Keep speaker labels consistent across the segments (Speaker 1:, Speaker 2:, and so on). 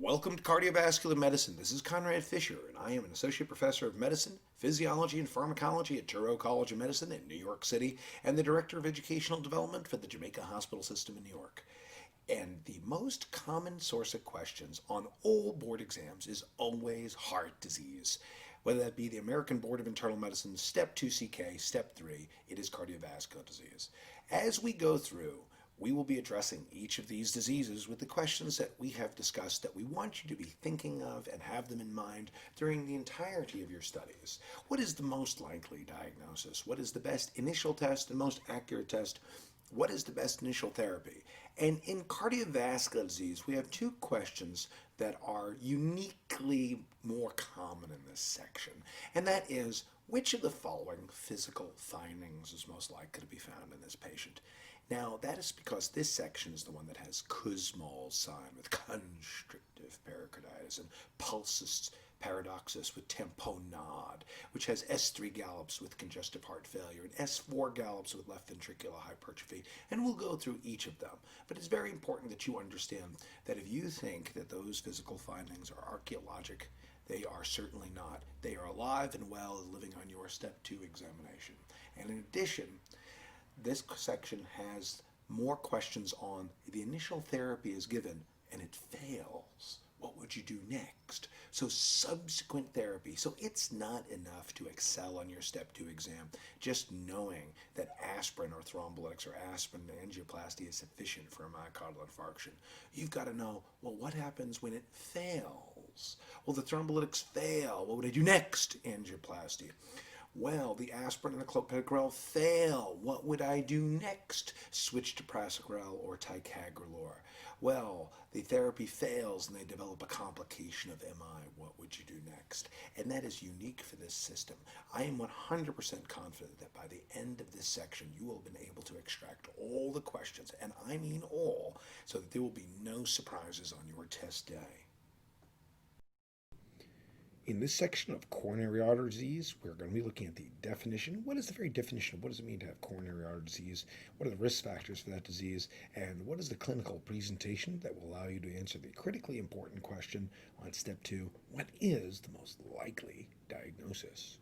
Speaker 1: Welcome to Cardiovascular Medicine. This is Conrad Fisher, and I am an Associate Professor of Medicine, Physiology, and Pharmacology at Touro College of Medicine in New York City, and the Director of Educational Development for the Jamaica Hospital System in New York. And the most common source of questions on all board exams is always heart disease. Whether that be the American Board of Internal Medicine, Step 2 CK, Step 3, it is cardiovascular disease. As we go through, we will be addressing each of these diseases with the questions that we have discussed that we want you to be thinking of and have them in mind during the entirety of your studies. What is the most likely diagnosis? What is the best initial test and most accurate test? What is the best initial therapy? And in cardiovascular disease, we have two questions that are uniquely more common in this section. And that is, which of the following physical findings is most likely to be found in this patient? Now, that is because this section is the one that has Kussmaul's sign with constrictive pericarditis and pulsus paradoxus with tamponade, which has S3 gallops with congestive heart failure and S4 gallops with left ventricular hypertrophy, and we'll go through each of them. But it's very important that you understand that if you think that those physical findings are archaeologic, they are certainly not. They are alive and well and living on your Step 2 examination. And in addition, this section has more questions on the initial therapy is given and it fails. What would you do next? So subsequent therapy. So it's not enough to excel on your Step 2 exam just knowing that aspirin or thrombolytics or aspirin angioplasty is sufficient for a myocardial infarction. You've got to know, well, what happens when it fails? Well, the thrombolytics fail. What would I do next? Angioplasty. Well, the aspirin and the clopidogrel fail. What would I do next? Switch to prasugrel or ticagrelor. Well, the therapy fails and they develop a complication of MI. What would you do next? And that is unique for this system. I am 100% confident that by the end of this section, you will have been able to extract all the questions, and I mean all, so that there will be no surprises on your test day. In this section of coronary artery disease, we're going to be looking at the definition. What is the very definition of what does it mean to have coronary artery disease? What are the risk factors for that disease? And what is the clinical presentation that will allow you to answer the critically important question on Step 2, what is the most likely diagnosis?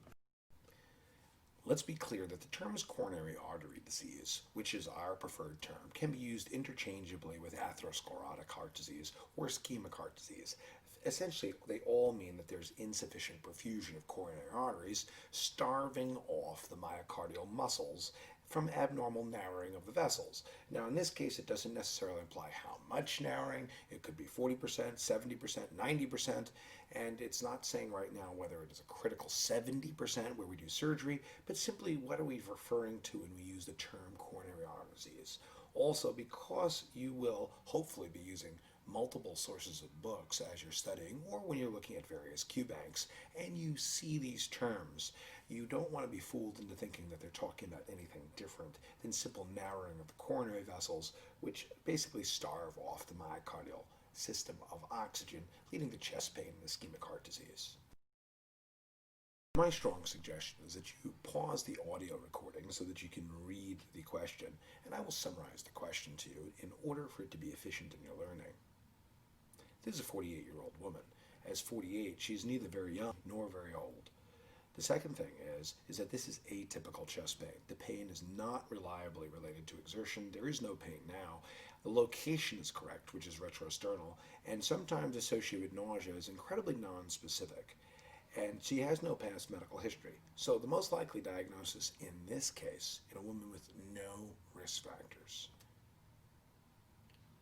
Speaker 1: Let's be clear that the terms coronary artery disease, which is our preferred term, can be used interchangeably with atherosclerotic heart disease or ischemic heart disease. Essentially, they all mean that there's insufficient perfusion of coronary arteries, starving off the myocardial muscles from abnormal narrowing of the vessels. Now, in this case, it doesn't necessarily imply how much narrowing. It could be 40%, 70%, 90%, and it's not saying right now whether it is a critical 70% where we do surgery, but simply what are we referring to when we use the term coronary artery disease. Also, because you will hopefully be using multiple sources of books as you're studying or when you're looking at various Q banks and you see these terms, you don't want to be fooled into thinking that they're talking about anything different than simple narrowing of the coronary vessels, which basically starve off the myocardial system of oxygen, leading to chest pain and ischemic heart disease. My strong suggestion is that you pause the audio recording so that you can read the question, and I will summarize the question to you in order for it to be efficient in your learning. This is a 48-year-old woman. As 48, she's neither very young nor very old. The second thing is that this is atypical chest pain. The pain is not reliably related to exertion. There is no pain now. The location is correct, which is retrosternal, and sometimes associated with nausea is incredibly nonspecific. And she has no past medical history. So the most likely diagnosis in this case, in a woman with no risk factors.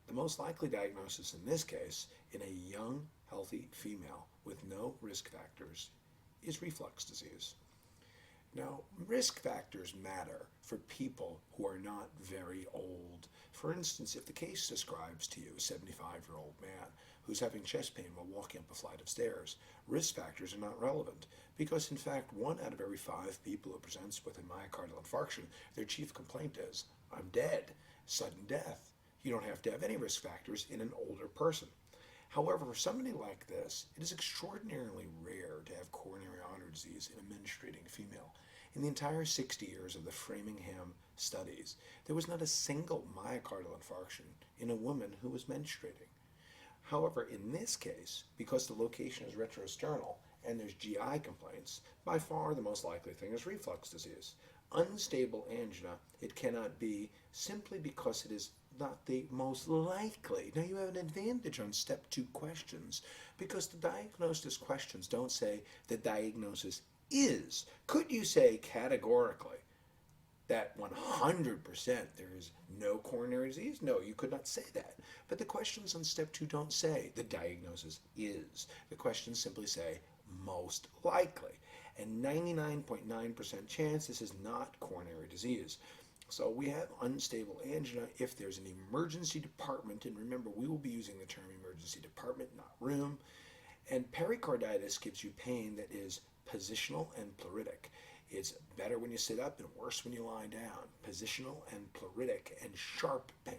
Speaker 1: The most likely diagnosis in this case, in a young, healthy female with no risk factors, is reflux disease. Now, risk factors matter for people who are not very old. For instance, if the case describes to you a 75-year-old man who's having chest pain while walking up a flight of stairs, risk factors are not relevant because, in fact, 1 out of every 5 people who presents with a myocardial infarction, their chief complaint is, I'm dead, sudden death. You don't have to have any risk factors in an older person. However, for somebody like this, it is extraordinarily rare to have coronary artery disease in a menstruating female. In the entire 60 years of the Framingham studies, there was not a single myocardial infarction in a woman who was menstruating. However, in this case, because the location is retrosternal and there's GI complaints, by far the most likely thing is reflux disease. Unstable angina, it cannot be simply because it is not the most likely. Now you have an advantage on step 2 questions because the diagnosis questions don't say the diagnosis is. Could you say categorically that 100% there is no coronary disease? No, you could not say that. But the questions on step 2 don't say the diagnosis is. The questions simply say most likely. And 99.9% chance this is not coronary disease. So we have unstable angina if there's an emergency department, and remember we will be using the term emergency department, not room. And pericarditis gives you pain that is positional and pleuritic. It's better when you sit up and worse when you lie down. Positional and pleuritic and sharp pain.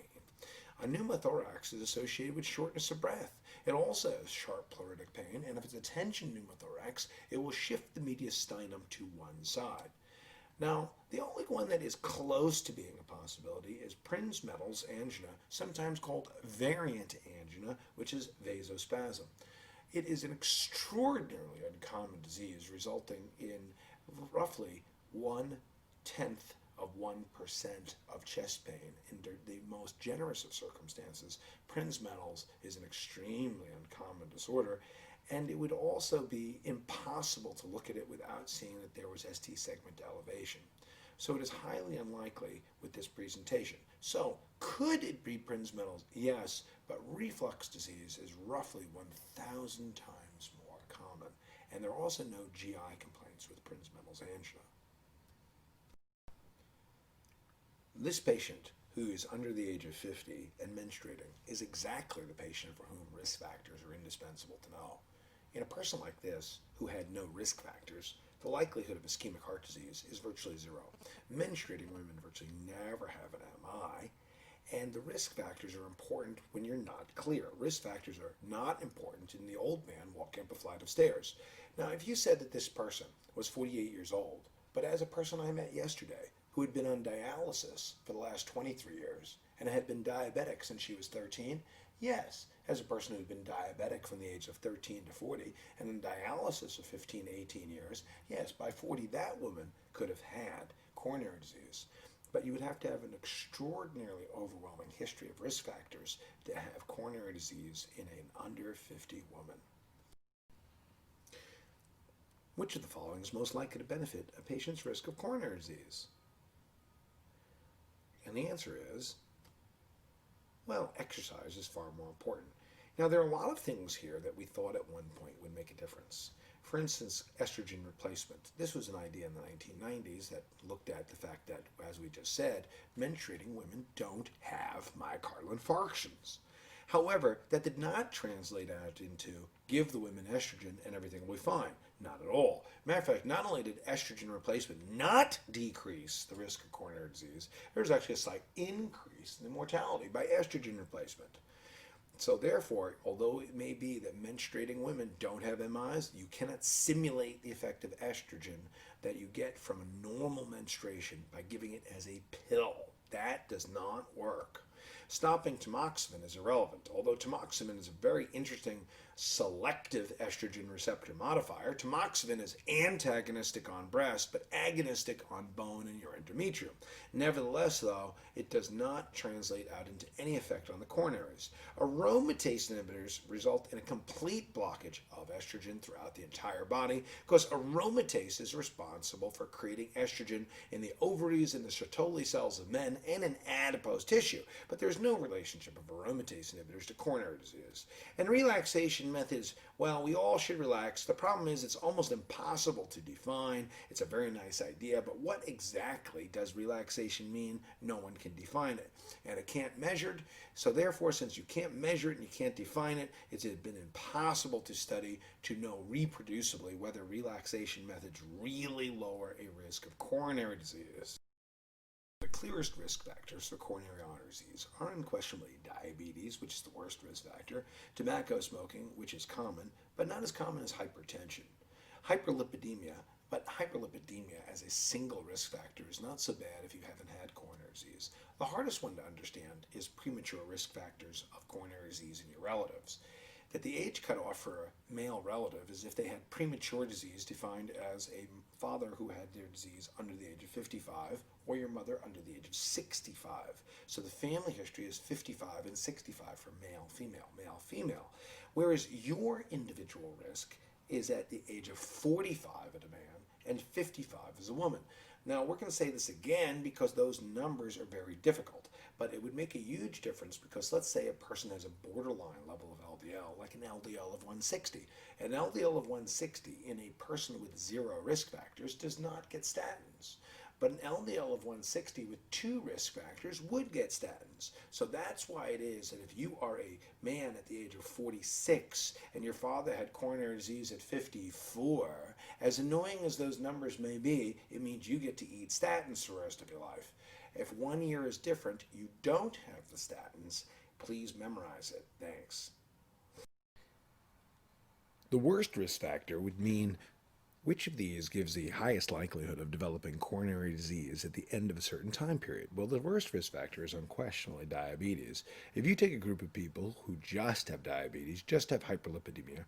Speaker 1: A pneumothorax is associated with shortness of breath. It also has sharp pleuritic pain, and if it's a tension pneumothorax, it will shift the mediastinum to one side. Now, the only one that is close to being a possibility is Prinzmetal's angina, sometimes called variant angina, which is vasospasm. It is an extraordinarily uncommon disease, resulting in roughly 1/10 of 1% of chest pain in the most generous of circumstances. Prinzmetal's is an extremely uncommon disorder, and it would also be impossible to look at it without seeing that there was ST segment elevation. So it is highly unlikely with this presentation. So could it be Prinzmetal's? Yes, but reflux disease is roughly 1,000 times more common, and there are also no GI complaints with Prinzmetal's angina. This patient, who is under the age of 50 and menstruating, is exactly the patient for whom risk factors are indispensable to know. In a person like this, who had no risk factors, the likelihood of ischemic heart disease is virtually zero. Menstruating women virtually never have an MI, and the risk factors are important when you're not clear. Risk factors are not important in the old man walking up a flight of stairs. Now, if you said that this person was 48 years old, but as a person I met yesterday, who had been on dialysis for the last 23 years and had been diabetic since she was 13, yes, as a person who had been diabetic from the age of 13 to 40 and in dialysis of 15 to 18 years, yes, by 40 that woman could have had coronary disease. But you would have to have an extraordinarily overwhelming history of risk factors to have coronary disease in an under 50 woman. Which of the following is most likely to benefit a patient's risk of coronary disease? And the answer is, well, exercise is far more important. Now, there are a lot of things here that we thought at one point would make a difference. For instance, estrogen replacement. This was an idea in the 1990s that looked at the fact that, as we just said, menstruating women don't have myocardial infarctions. However, that did not translate out into give the women estrogen and everything will be fine. Not at all. Matter of fact, not only did estrogen replacement not decrease the risk of coronary disease, there was actually a slight increase in the mortality by estrogen replacement. So therefore, although it may be that menstruating women don't have MIs, you cannot simulate the effect of estrogen that you get from a normal menstruation by giving it as a pill. That does not work. Stopping tamoxifen is irrelevant. Although tamoxifen is a very interesting selective estrogen receptor modifier, tamoxifen is antagonistic on breast but agonistic on bone and your endometrium. Nevertheless, though, it does not translate out into any effect on the coronaries. Aromatase inhibitors result in a complete blockage of estrogen throughout the entire body because aromatase is responsible for creating estrogen in the ovaries and the Sertoli cells of men and in adipose tissue. But there's no relationship of aromatase inhibitors to coronary disease. And relaxation methods, well, we all should relax. The problem is it's almost impossible to define. It's a very nice idea, but what exactly does relaxation mean? No one can define it. And it can't be measured, so therefore, since you can't measure it and you can't define it, it's been impossible to study to know reproducibly whether relaxation methods really lower a risk of coronary disease. The clearest risk factors for coronary artery disease are unquestionably diabetes, which is the worst risk factor, tobacco smoking, which is common, but not as common as hypertension. Hyperlipidemia, But hyperlipidemia as a single risk factor is not so bad if you haven't had coronary disease. The hardest one to understand is premature risk factors of coronary disease in your relatives. That the age cutoff for a male relative is if they had premature disease, defined as a father who had their disease under the age of 55 or your mother under the age of 65. So the family history is 55 and 65 for male, female. Whereas your individual risk is at the age of 45 at a man and 55 as a woman. Now, we're going to say this again because those numbers are very difficult, but it would make a huge difference because let's say a person has a borderline level of LDL, like an LDL of 160. An LDL of 160 in a person with zero risk factors does not get statins. But an LDL of 160 with 2 risk factors would get statins. So that's why it is that if you are a man at the age of 46 and your father had coronary disease at 54, as annoying as those numbers may be, it means you get to eat statins for the rest of your life. If 1 year is different, you don't have the statins. Please memorize it. Thanks. The worst risk factor would mean which of these gives the highest likelihood of developing coronary disease at the end of a certain time period? Well, the worst risk factor is unquestionably diabetes. If you take a group of people who just have diabetes, just have hyperlipidemia,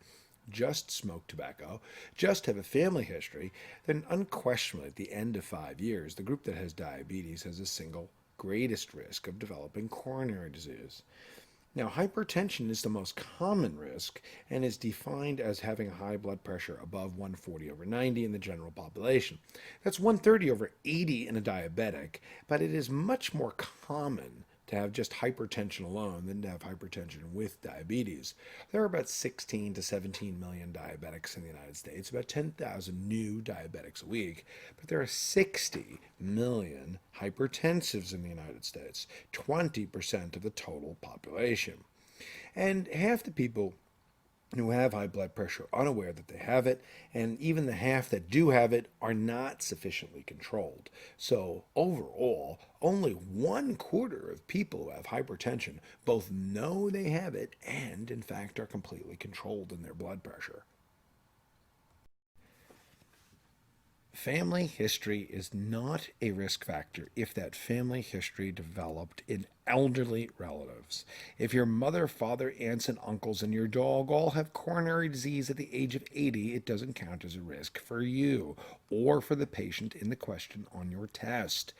Speaker 1: just smoke tobacco, just have a family history, then unquestionably at the end of 5 years, the group that has diabetes has a single greatest risk of developing coronary disease. Now, hypertension is the most common risk and is defined as having a high blood pressure above 140/90 in the general population. That's 130/80 in a diabetic, but it is much more common to have just hypertension alone than to have hypertension with diabetes. There are about 16 to 17 million diabetics in the United States, about 10,000 new diabetics a week, but there are 60 million hypertensives in the United States, 20% of the total population. And half the people who have high blood pressure are unaware that they have it, and even the half that do have it are not sufficiently controlled. So overall, only 1/4 of people who have hypertension both know they have it and in fact are completely controlled in their blood pressure. Family history is not a risk factor if that family history developed in elderly relatives. If your mother, father, aunts, and uncles, and your dog all have coronary disease at the age of 80, it doesn't count as a risk for you or for the patient in the question on your test.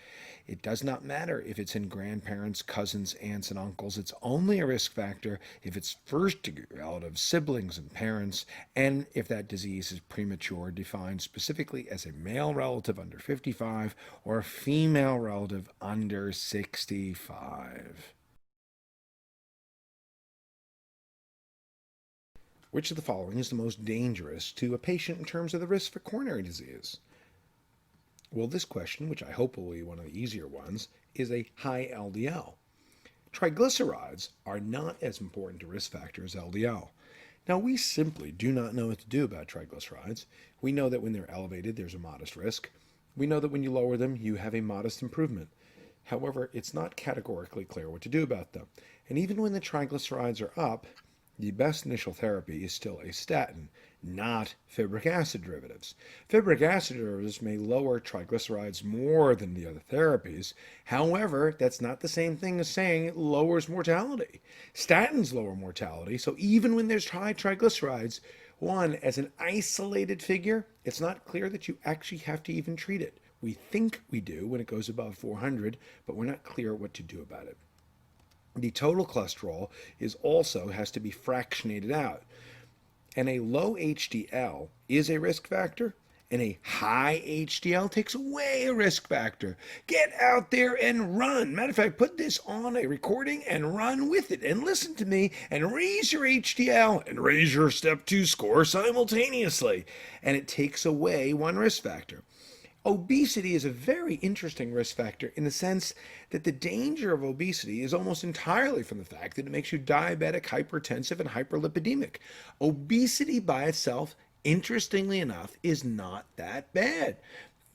Speaker 1: It does not matter if it's in grandparents, cousins, aunts, and uncles. It's only a risk factor if it's first-degree relatives, siblings, and parents, and if that disease is premature, defined specifically as a male relative under 55 or a female relative under 65. Which of the following is the most dangerous to a patient in terms of the risk for coronary disease? Well, this question, which I hope will be one of the easier ones, is a high LDL. Triglycerides are not as important a risk factor as LDL. Now, we simply do not know what to do about triglycerides. We know that when they're elevated, there's a modest risk. We know that when you lower them, you have a modest improvement. However, it's not categorically clear what to do about them. And even when the triglycerides are up, the best initial therapy is still a statin, not fibric acid derivatives. Fibric acid derivatives may lower triglycerides more than the other therapies. However, that's not the same thing as saying it lowers mortality. Statins lower mortality, so even when there's high triglycerides, one, as an isolated figure, it's not clear that you actually have to even treat it. We think we do when it goes above 400, but we're not clear what to do about it. The total cholesterol has to be fractionated out. And a low HDL is a risk factor, and a high HDL takes away a risk factor. Get out there and run. Matter of fact, put this on a recording and run with it and listen to me and raise your HDL and raise your step 2 score simultaneously. And it takes away one risk factor. Obesity is a very interesting risk factor in the sense that the danger of obesity is almost entirely from the fact that it makes you diabetic, hypertensive, and hyperlipidemic. Obesity by itself, interestingly enough, is not that bad.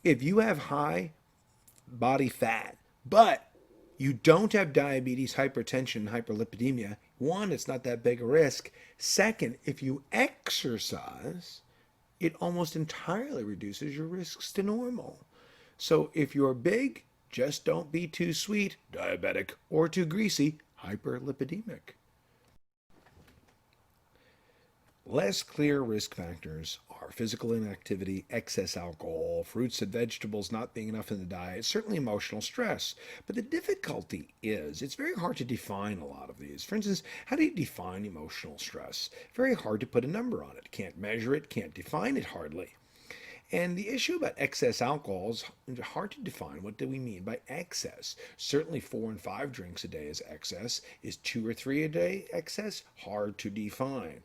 Speaker 1: If you have high body fat, but you don't have diabetes, hypertension, and hyperlipidemia, one, it's not that big a risk. Second, if you exercise, it almost entirely reduces your risks to normal. So if you're big, just don't be too sweet, diabetic, or too greasy, hyperlipidemic. Less clear risk factors are physical inactivity, excess alcohol, fruits and vegetables not being enough in the diet, certainly emotional stress. But the difficulty is it's very hard to define a lot of these. For instance, how do you define emotional stress? Very hard to put a number on it. Can't measure it, can't define it hardly. And the issue about excess alcohol is hard to define. What do we mean by excess? Certainly 4 and 5 drinks a day is excess. Is 2 or 3 a day excess? Hard to define.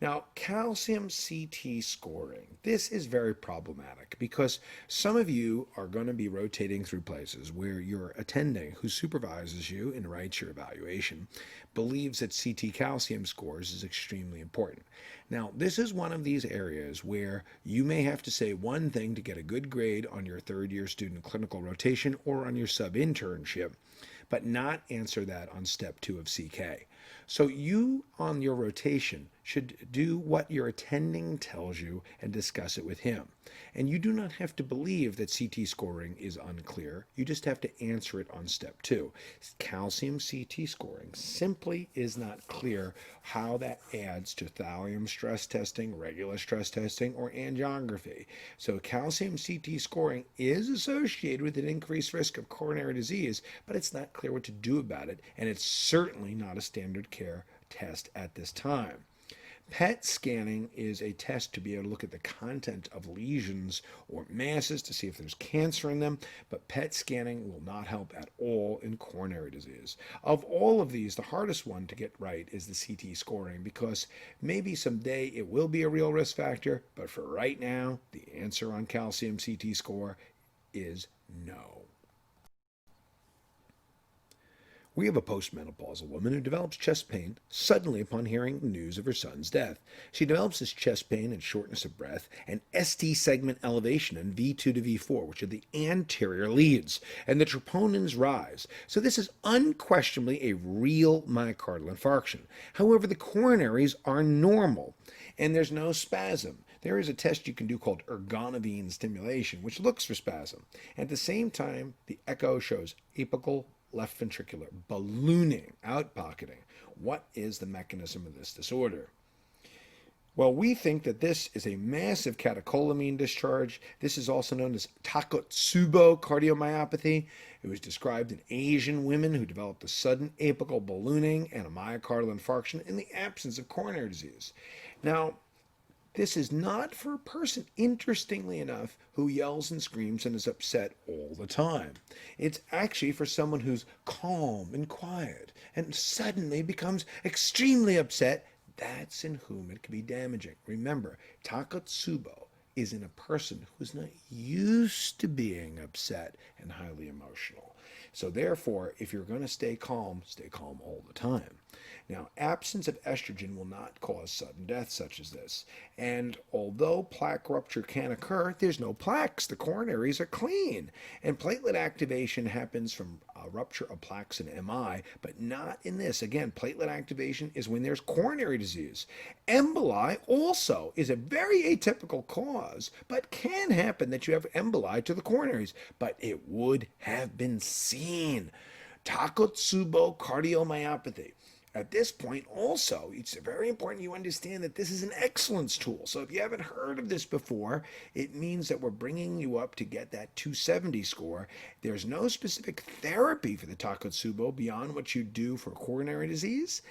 Speaker 1: Now, calcium CT scoring. This is very problematic because some of you are going to be rotating through places where your attending, who supervises you and writes your evaluation, believes that CT calcium scores is extremely important. Now, this is one of these areas where you may have to say one thing to get a good grade on your third-year student clinical rotation or on your sub-internship, but not answer that on step 2 of CK. So you, on your rotation, should do what your attending tells you and discuss it with him. And you do not have to believe that CT scoring is unclear. You just have to answer it on step 2. Calcium CT scoring simply is not clear how that adds to thallium stress testing, regular stress testing, or angiography. So calcium CT scoring is associated with an increased risk of coronary disease, but it's not clear what to do about it, and it's certainly not a standard care test at this time. PET scanning is a test to be able to look at the content of lesions or masses to see if there's cancer in them, but PET scanning will not help at all in coronary disease. Of all of these, the hardest one to get right is the CT scoring because maybe someday it will be a real risk factor, but for right now, the answer on calcium CT score is no. We have a postmenopausal woman who develops chest pain suddenly upon hearing the news of her son's death. She develops this chest pain and shortness of breath and ST segment elevation in V2 to V4, which are the anterior leads, and the troponins rise. So this is unquestionably a real myocardial infarction. However, the coronaries are normal, and there's no spasm. There is a test you can do called ergonovine stimulation, which looks for spasm. At the same time, the echo shows apical left ventricular ballooning, outpocketing. What is the mechanism of this disorder? Well, we think that this is a massive catecholamine discharge. This is also known as Takotsubo cardiomyopathy. It was described in Asian women who developed a sudden apical ballooning and a myocardial infarction in the absence of coronary disease. Now, this is not for a person, interestingly enough, who yells and screams and is upset all the time. It's actually for someone who's calm and quiet and suddenly becomes extremely upset. That's in whom it can be damaging. Remember, Takotsubo is in a person who's not used to being upset and highly emotional. So therefore, if you're going to stay calm all the time. Now, absence of estrogen will not cause sudden death such as this. And although plaque rupture can occur, there's no plaques. The coronaries are clean. And platelet activation happens from rupture of plaques in MI, but not in this. Again, platelet activation is when there's coronary disease. Emboli also is a very atypical cause, but can happen that you have emboli to the coronaries, but it would have been seen. Takotsubo cardiomyopathy. At this point, also, it's very important you understand that this is an excellence tool. So if you haven't heard of this before, it means that we're bringing you up to get that 270 score. There's no specific therapy for the Takotsubo beyond what you do for coronary disease.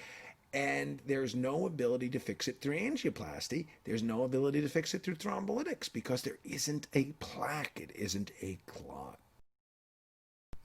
Speaker 1: And there's no ability to fix it through angioplasty. There's no ability to fix it through thrombolytics because there isn't a plaque. It isn't a clot.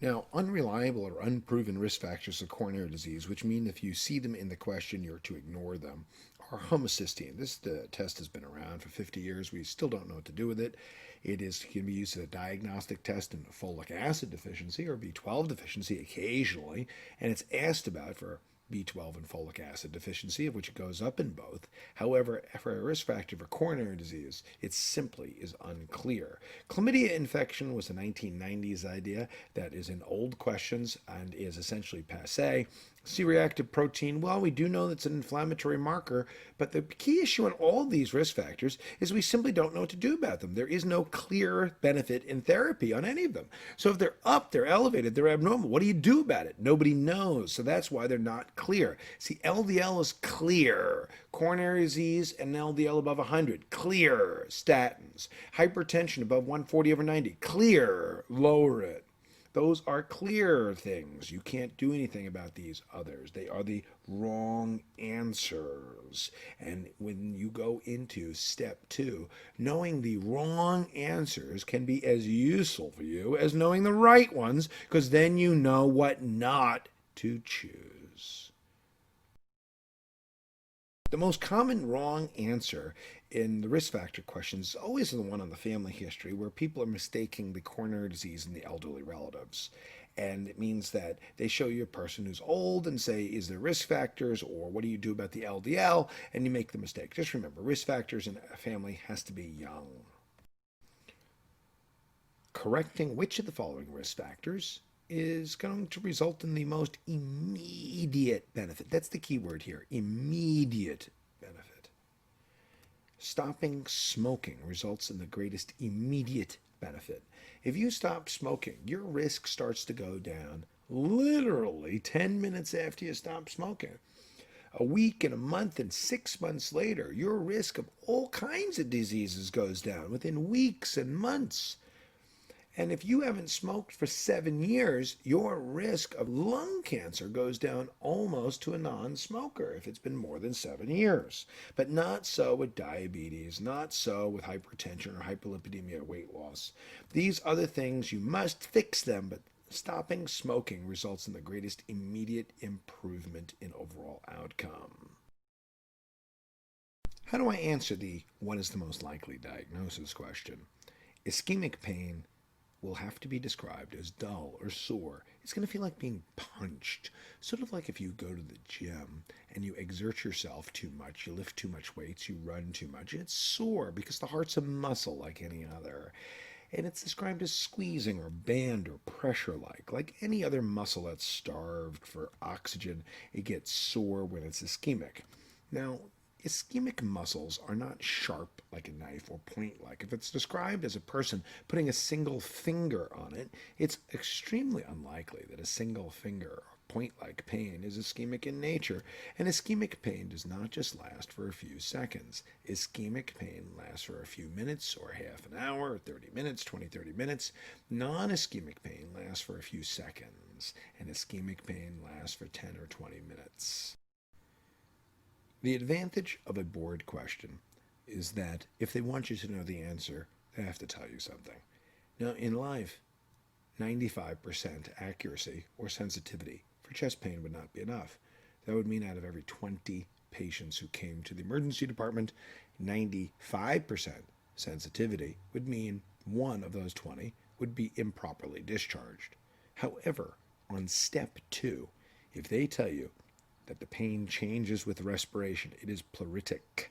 Speaker 1: Now, unreliable or unproven risk factors of coronary disease, which mean if you see them in the question, you're to ignore them, are homocysteine. This test has been around for 50 years. We still don't know what to do with it. Can be used as a diagnostic test in folic acid deficiency or B12 deficiency occasionally, and it's asked about for B12 and folic acid deficiency, of which it goes up in both. However, for a risk factor for coronary disease, it simply is unclear. Chlamydia infection was a 1990s idea that is in old questions and is essentially passé. C-reactive protein, well, we do know that's an inflammatory marker, but the key issue in all these risk factors is we simply don't know what to do about them. There is no clear benefit in therapy on any of them. So if they're up, they're elevated, they're abnormal, what do you do about it? Nobody knows. So that's why they're not clear. See, LDL is clear. Coronary disease and LDL above 100, clear. Statins. Hypertension above 140/90, clear. Lower it. Those are clear things. You can't do anything about these others. They are the wrong answers. And when you go into step 2, knowing the wrong answers can be as useful for you as knowing the right ones, because then you know what not to choose. The most common wrong answer in the risk factor questions is always the one on the family history, where people are mistaking the coronary disease in the elderly relatives. And it means that they show you a person who's old and say, is there risk factors, or what do you do about the LDL? And you make the mistake. Just remember, risk factors in a family has to be young. Correcting which of the following risk factors is going to result in the most immediate benefit. That's the key word here, immediate benefit. Stopping smoking results in the greatest immediate benefit. If you stop smoking, your risk starts to go down literally 10 minutes after you stop smoking. A week and a month and 6 months later, your risk of all kinds of diseases goes down within weeks and months. And if you haven't smoked for 7 years, your risk of lung cancer goes down almost to a non-smoker if it's been more than 7 years. But not so with diabetes, not so with hypertension or hyperlipidemia or weight loss. These other things, you must fix them, but stopping smoking results in the greatest immediate improvement in overall outcome. How do I answer the what is the most likely diagnosis question? Ischemic pain will have to be described as dull or sore. It's going to feel like being punched. Sort of like if you go to the gym and you exert yourself too much, you lift too much weights, you run too much. It's sore because the heart's a muscle like any other. And it's described as squeezing or band or pressure-like. Like any other muscle that's starved for oxygen, it gets sore when it's ischemic. Now, ischemic muscles are not sharp like a knife or point-like. If it's described as a person putting a single finger on it, it's extremely unlikely that a single finger or point-like pain is ischemic in nature. And ischemic pain does not just last for a few seconds. Ischemic pain lasts for a few minutes or half an hour, 30 minutes, 20-30 minutes. Non-ischemic pain lasts for a few seconds, and ischemic pain lasts for 10 or 20 minutes. The advantage of a board question is that if they want you to know the answer, they have to tell you something. Now, in life, 95% accuracy or sensitivity for chest pain would not be enough. That would mean out of every 20 patients who came to the emergency department, 95% sensitivity would mean one of those 20 would be improperly discharged. However, on step 2, if they tell you that the pain changes with respiration, it is pleuritic,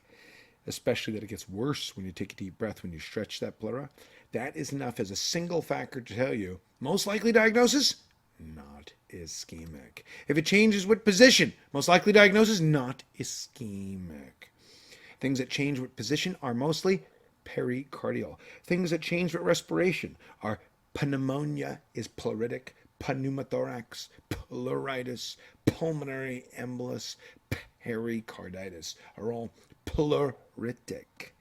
Speaker 1: especially that it gets worse when you take a deep breath, when you stretch that pleura, that is enough as a single factor to tell you, most likely diagnosis, not ischemic. If it changes with position, most likely diagnosis, not ischemic. Things that change with position are mostly pericardial. Things that change with respiration are pneumonia is pleuritic, pneumothorax, pleuritis, pulmonary embolus, pericarditis are all pleuritic.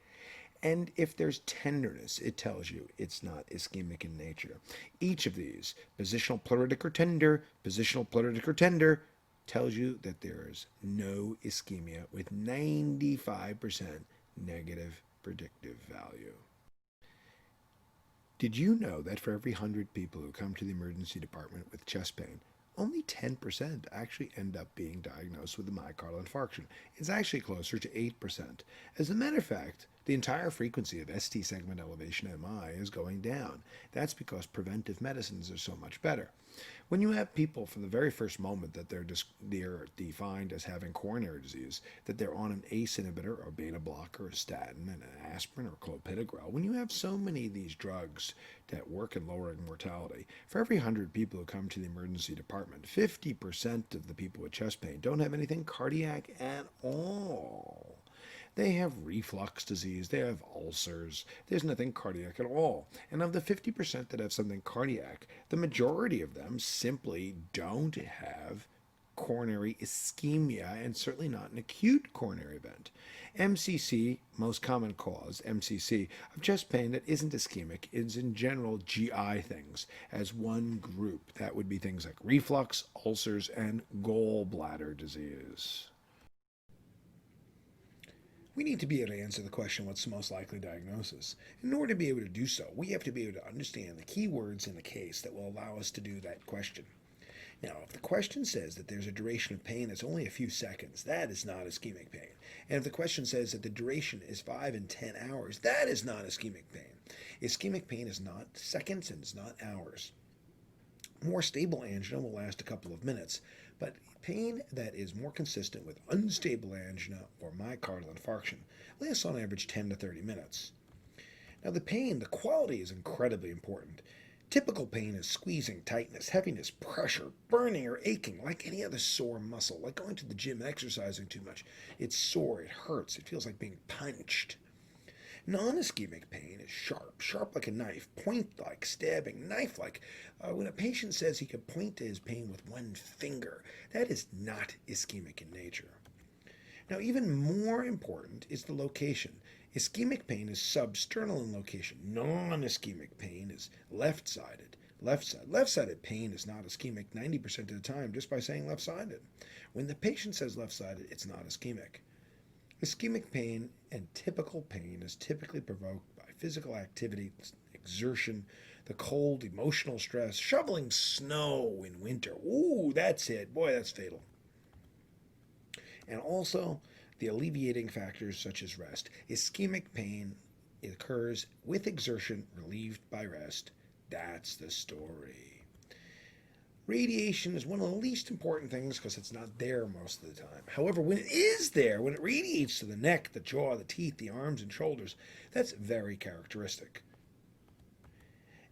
Speaker 1: And if there's tenderness, it tells you it's not ischemic in nature. Each of these, positional pleuritic or tender, positional pleuritic or tender, tells you that there is no ischemia with 95% negative predictive value. Did you know that for every 100 people who come to the emergency department with chest pain, only 10% actually end up being diagnosed with a myocardial infarction? It's actually closer to 8%. As a matter of fact, the entire frequency of ST segment elevation MI is going down. That's because preventive medicines are so much better. When you have people from the very first moment that they're defined as having coronary disease, that they're on an ACE inhibitor or beta blocker, a statin, and an aspirin or clopidogrel, when you have so many of these drugs that work in lowering mortality, for every 100 people who come to the emergency department, 50% of the people with chest pain don't have anything cardiac at all. They have reflux disease, they have ulcers, there's nothing cardiac at all. And of the 50% that have something cardiac, the majority of them simply don't have coronary ischemia, and certainly not an acute coronary event. MCC, most common cause, MCC, of chest pain that isn't ischemic is in general GI things as one group. That would be things like reflux, ulcers, and gallbladder disease. We need to be able to answer the question, what's the most likely diagnosis? In order to be able to do so, we have to be able to understand the key words in the case that will allow us to do that question. Now, if the question says that there's a duration of pain that's only a few seconds, that is not ischemic pain. And if the question says that the duration is 5 and 10 hours, that is not ischemic pain. Ischemic pain is not seconds and it's not hours. More stable angina will last a couple of minutes, but pain that is more consistent with unstable angina or myocardial infarction lasts on average 10 to 30 minutes. Now the pain, the quality is incredibly important. Typical pain is squeezing, tightness, heaviness, pressure, burning or aching, like any other sore muscle, like going to the gym and exercising too much. It's sore, it hurts, it feels like being punched. Non-ischemic pain is sharp, sharp like a knife, point-like, stabbing, knife-like. When a patient says he can point to his pain with one finger, that is not ischemic in nature. Now, even more important is the location. Ischemic pain is substernal in location. Non-ischemic pain is left-sided. Left-sided pain is not ischemic 90% of the time just by saying left-sided. When the patient says left-sided, it's not ischemic. Ischemic pain and typical pain is typically provoked by physical activity, exertion, the cold, emotional stress, shoveling snow in winter. Ooh, that's it. Boy, that's fatal. And also the alleviating factors such as rest. Ischemic pain occurs with exertion relieved by rest. That's the story. Radiation is one of the least important things because it's not there most of the time. However, when it is there, when it radiates to the neck, the jaw, the teeth, the arms, and shoulders, that's very characteristic.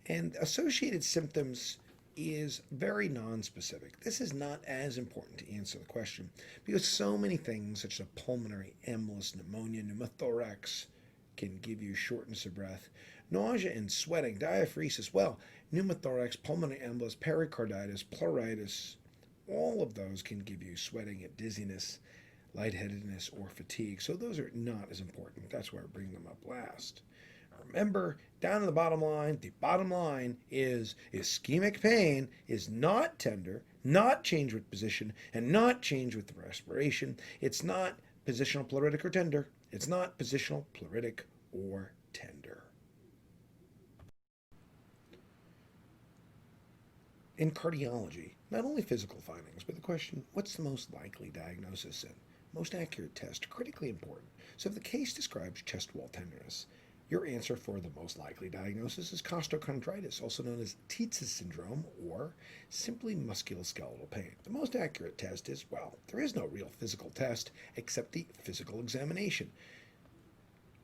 Speaker 1: And associated symptoms is very nonspecific. This is not as important to answer the question because so many things such as a pulmonary embolus, pneumonia, pneumothorax can give you shortness of breath, nausea and sweating, diaphoresis, well, pneumothorax, pulmonary embolus, pericarditis, pleuritis, all of those can give you sweating and dizziness, lightheadedness, or fatigue. So those are not as important. That's why I bring them up last. Remember, down to the bottom line is ischemic pain is not tender, not change with position, and not change with respiration. It's not positional, pleuritic, or tender. It's not positional, pleuritic, or tender. In cardiology, not only physical findings, but the question, what's the most likely diagnosis and most accurate test, are critically important. So if the case describes chest wall tenderness, your answer for the most likely diagnosis is costochondritis, also known as Tietze syndrome, or simply musculoskeletal pain. The most accurate test is, well, there is no real physical test except the physical examination.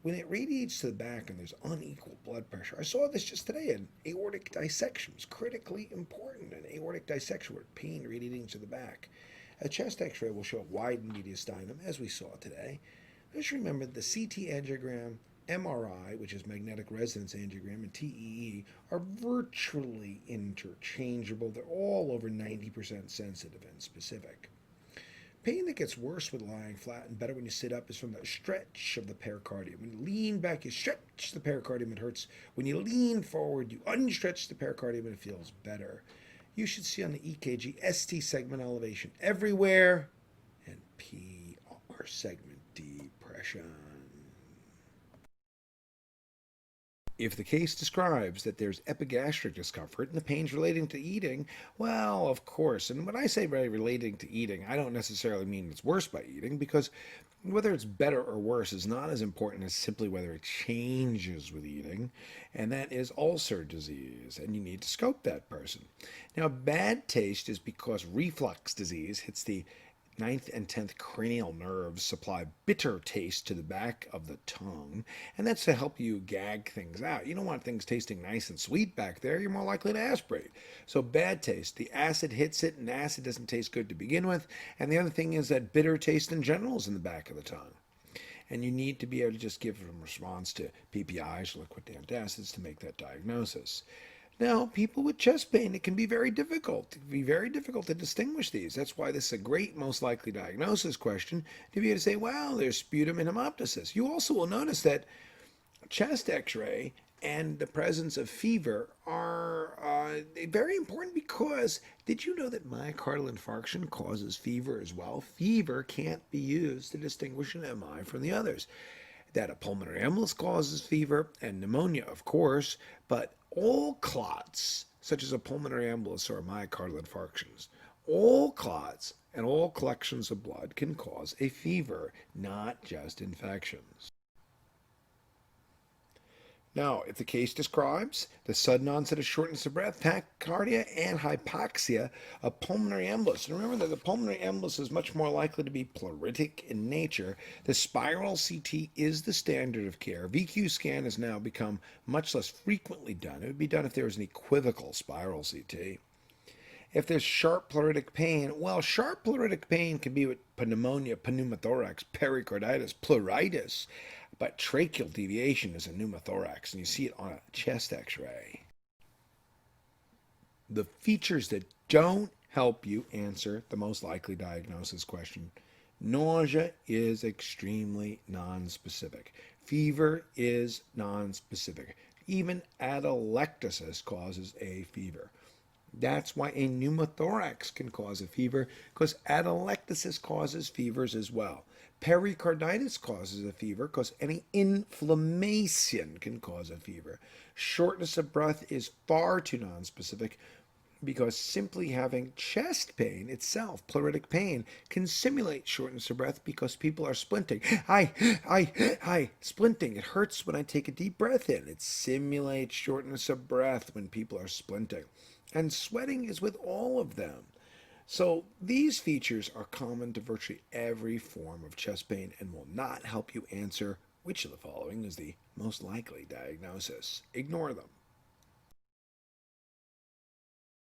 Speaker 1: When it radiates to the back and there's unequal blood pressure, I saw this just today, an aortic dissection is critically important. An aortic dissection with pain radiating to the back. A chest x-ray will show a widened mediastinum, as we saw today. Just remember the CT angiogram, MRI, which is magnetic resonance angiogram, and TEE are virtually interchangeable. They're all over 90% sensitive and specific. Pain that gets worse with lying flat and better when you sit up is from the stretch of the pericardium. When you lean back, you stretch the pericardium, it hurts. When you lean forward, you unstretch the pericardium and it feels better. You should see on the EKG ST segment elevation everywhere and PR segment depression. If the case describes that there's epigastric discomfort and the pain's relating to eating, well, of course. And when I say relating to eating, I don't necessarily mean it's worse by eating, because whether it's better or worse is not as important as simply whether it changes with eating, and that is ulcer disease, and you need to scope that person. Now, bad taste is because reflux disease hits the ninth and 10th cranial nerves, supply bitter taste to the back of the tongue, and that's to help you gag things out. You don't want things tasting nice and sweet back there. You're more likely to aspirate. So bad taste, the acid hits it, and acid doesn't taste good to begin with. And the other thing is that bitter taste in general is in the back of the tongue. And you need to be able to just give a response to PPIs, liquid antacids, to make that diagnosis. Now, people with chest pain, it can be very difficult. It can be very difficult to distinguish these. That's why this is a great most likely diagnosis question, to be able to say, well, there's sputum and hemoptysis. You also will notice that chest x-ray and the presence of fever are very important, because did you know that myocardial infarction causes fever as well? Fever can't be used to distinguish an MI from the others. That a pulmonary embolus causes fever, and pneumonia, of course, but all clots, such as a pulmonary embolus or myocardial infarctions, all clots and all collections of blood can cause a fever, not just infections. Now, if the case describes the sudden onset of shortness of breath, tachycardia, and hypoxia, a pulmonary embolus, and remember that the pulmonary embolus is much more likely to be pleuritic in nature, the spiral CT is the standard of care. VQ scan has now become much less frequently done. It would be done if there was an equivocal spiral CT. If there's sharp pleuritic pain, well, sharp pleuritic pain can be with pneumonia, pneumothorax, pericarditis, pleuritis, but tracheal deviation is a pneumothorax, and you see it on a chest x-ray. The features that don't help you answer the most likely diagnosis question. Nausea is extremely nonspecific. Fever is nonspecific. Even atelectasis causes a fever. That's why a pneumothorax can cause a fever, because atelectasis causes fevers as well. Pericarditis causes a fever because any inflammation can cause a fever. Shortness of breath is far too nonspecific, because simply having chest pain itself, pleuritic pain, can simulate shortness of breath because people are splinting. Splinting. It hurts when I take a deep breath in. It simulates shortness of breath when people are splinting. And sweating is with all of them. So these features are common to virtually every form of chest pain and will not help you answer which of the following is the most likely diagnosis. Ignore them.